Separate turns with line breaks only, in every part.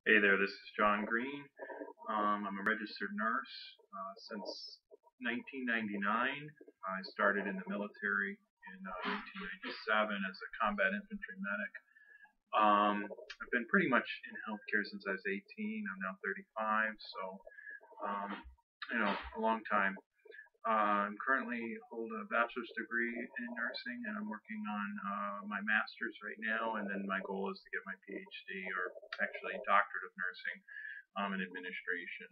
Hey there, this is John Green. I'm a registered nurse since 1999. I started in the military in 1997 as a combat infantry medic. I've been pretty much in healthcare since I was 18. I'm now 35, so um, a long time. I'm currently hold a bachelor's degree in nursing, and I'm working on my master's right now. And then my goal is to get my PhD, or actually doctorate of nursing, in administration.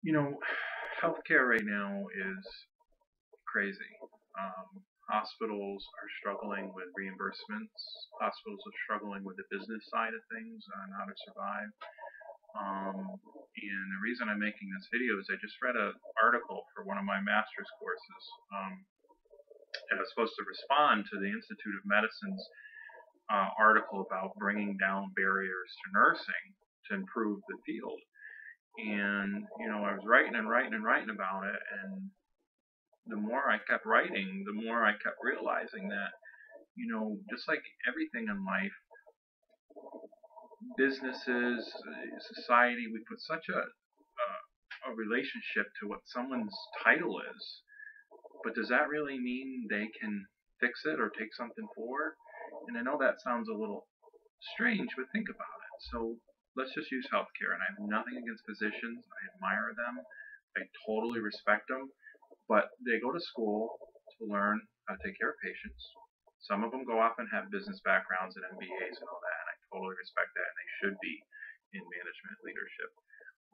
You know, healthcare right now is crazy. Hospitals are struggling with reimbursements. Hospitals are struggling with the business side of things on how to survive. And the reason I'm making this video is I just read an article for one of my master's courses, and I was supposed to respond to the Institute of Medicine's article about bringing down barriers to nursing to improve the field. And I was writing and writing and writing about it, and the more I kept writing, the more I kept realizing that just like everything in life, businesses, society, we put such a relationship to what someone's title is, but does that really mean they can fix it or take something forward? And I know that sounds a little strange, but think about it. So let's just use healthcare, and I have nothing against physicians. I admire them. I totally respect them, but they go to school to learn how to take care of patients. Some of them go off and have business backgrounds and MBAs and all that, and I totally respect that, and they should be in management leadership.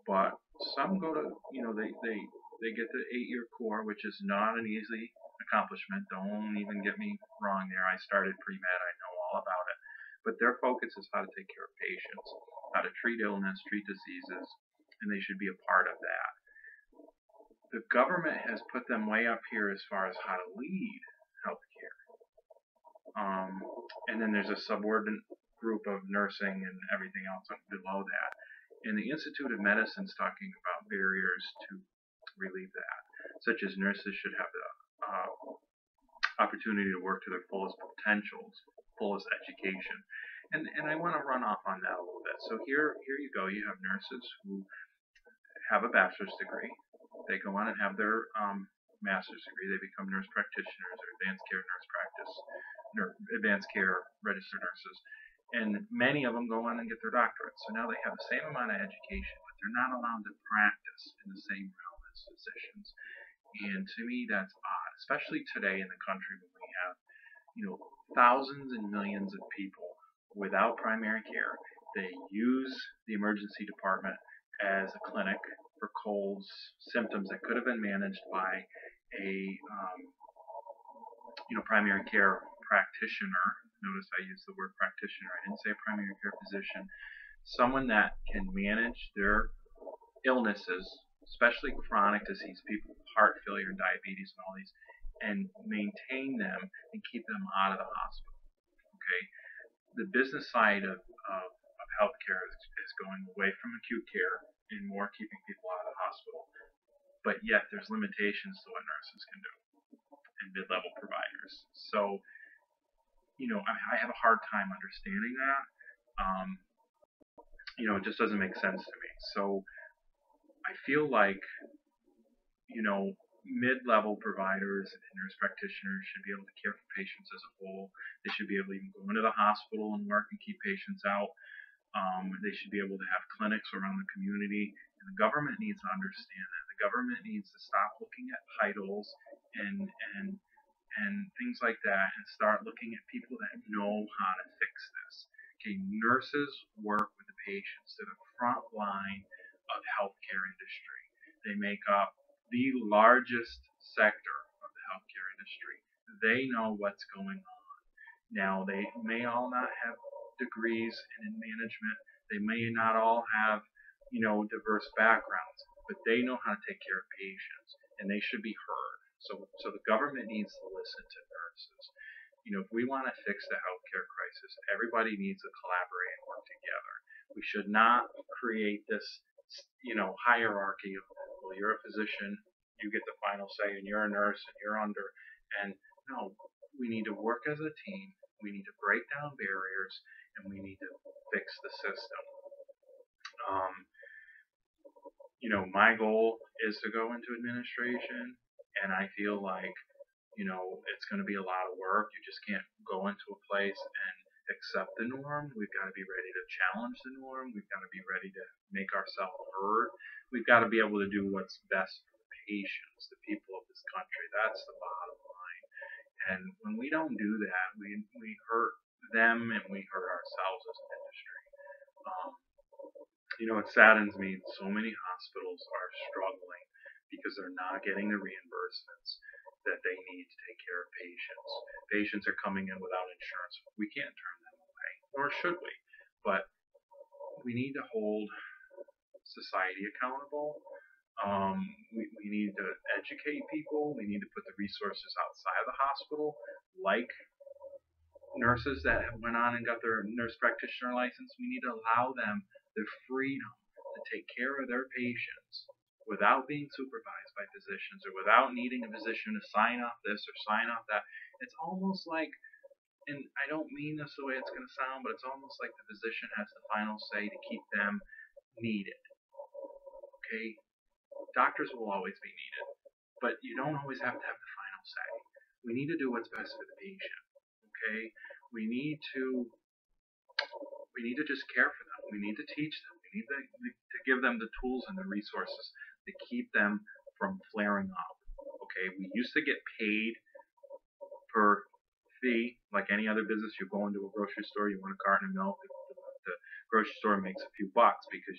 But some go to, they get the 8-year core, which is not an easy accomplishment. Don't even get me wrong there. I started pre-med. I know all about it. But their focus is how to take care of patients, how to treat illness, treat diseases, and they should be a part of that. The government has put them way up here as far as how to lead healthcare. And then there's a subordinate group of nursing and everything else below that. And the Institute of Medicine is talking about barriers to relieve that, such as nurses should have the opportunity to work to their fullest potentials, fullest education. And I want to run off on that a little bit. So here you go. You have nurses who have a bachelor's degree. They go on and have their master's degree. They become nurse practitioners or advanced care nurse practice, advanced care registered nurses. And many of them go on and get their doctorates. So now they have the same amount of education, but they're not allowed to practice in the same realm as physicians. And to me, that's odd, especially today in the country when we have, thousands and millions of people without primary care. They use the emergency department as a clinic for colds, symptoms that could have been managed by a primary care practitioner. Notice I used the word practitioner. I didn't say primary care physician. Someone that can manage their illnesses, especially chronic disease, people with heart failure, diabetes, and all these, and maintain them and keep them out of the hospital. Okay, the business side of healthcare is going away from acute care and more keeping people out of the hospital. But yet there's limitations to what nurses can do and mid-level providers. So I have a hard time understanding that. It just doesn't make sense to me. So I feel like, mid-level providers and nurse practitioners should be able to care for patients as a whole. They should be able to even go into the hospital and work and keep patients out. They should be able to have clinics around the community. And the government needs to understand that. The government needs to stop looking at titles and things like that and start looking at people that know how to fix this. Okay, nurses work with the patients to the front line of the healthcare industry. They make up the largest sector of the healthcare industry. They know what's going on. Now, they may all not have degrees in management. They may not all have, diverse backgrounds, but they know how to take care of patients, and they should be heard. So the government needs to listen to nurses. If we want to fix the healthcare crisis, everybody needs to collaborate and work together. We should not create this, hierarchy of, well, you're a physician, you get the final say, and you're a nurse, and you're under. And no, we need to work as a team. We need to break down barriers, and we need to fix the system. Um, my goal is to go into administration, and I feel like, it's going to be a lot of work. You just can't go into a place and accept the norm. We've got to be ready to challenge the norm. We've got to be ready to make ourselves heard. We've got to be able to do what's best for the patients, the people of this country. That's the bottom line. And when we don't do that, we hurt them and we hurt ourselves as an industry. Um, it saddens me so many hospitals are struggling because they're not getting the reimbursements that they need to take care of patients. Patients are coming in without insurance. We can't turn them away, nor should we. But we need to hold society accountable. We need to educate people. We need to put the resources outside of the hospital, like nurses that went on and got their nurse practitioner license. We need to allow them the freedom to take care of their patients without being supervised by physicians or without needing a physician to sign off this or sign off that. It's almost like, and I don't mean this the way it's going to sound, but it's almost like the physician has the final say to keep them needed. Okay? Doctors will always be needed, but you don't always have to have the final say. We need to do what's best for the patient. Okay? We need to just care for them. We need to teach them. We need to give them the tools and the resources to keep them from flaring up. Okay? We used to get paid per fee like any other business. You go into a grocery store, you want a carton of milk, the grocery store makes a few bucks because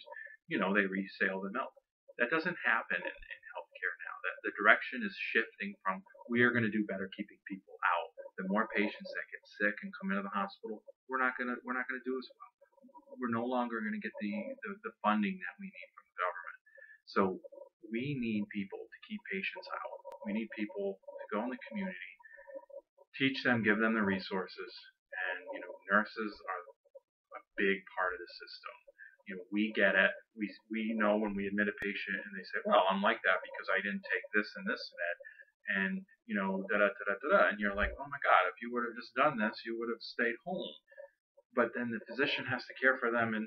they resale the milk. That doesn't happen in healthcare now. That the direction is shifting from we are going to do better keeping people out. The more patients that get sick and come into the hospital, we're not gonna do as well. We're no longer going to get the funding that we need from the government. So we need people to keep patients out. We need people to go in the community, teach them, give them the resources, and nurses are a big part of the system. We get it. We know when we admit a patient and they say, well, I'm like that because I didn't take this and this med, and da da da da da, and you're like, oh my God, if you would have just done this, you would have stayed home. But then the physician has to care for them and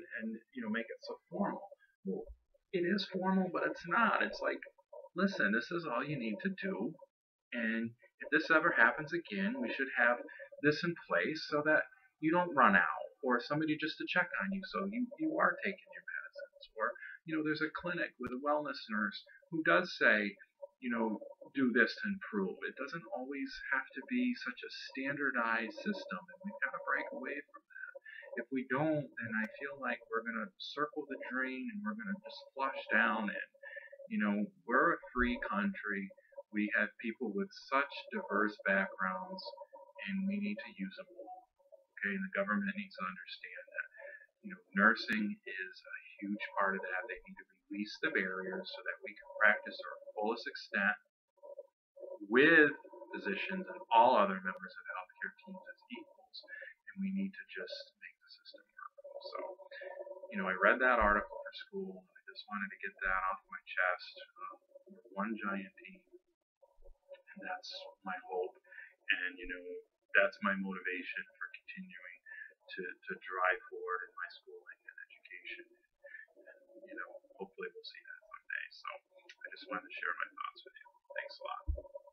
make it so formal. Well, it is formal, but it's not. It's like, listen, this is all you need to do, and if this ever happens again, we should have this in place so that you don't run out, or somebody just to check on you so you are taking your medicines, or there's a clinic with a wellness nurse who does say, do this to improve. It doesn't always have to be such a standardized system, and we've got to break away from that. If we don't, then I feel like we're going to circle the drain and we're going to just flush down it. We're a free country. We have people with such diverse backgrounds, and we need to use them all. Okay, and the government needs to understand that. Nursing is a huge part of that. They need to release the barriers so that we can practice to our fullest extent with physicians and all other members of healthcare teams as equals, and we need to just make the system work. So, I read that article for school. I just wanted to get that off my chest. We're one giant team, and that's my hope, and that's my motivation for continuing to drive forward in my schooling and education. And hopefully we'll see that one day. So I just wanted to share my thoughts with you. Thanks a lot.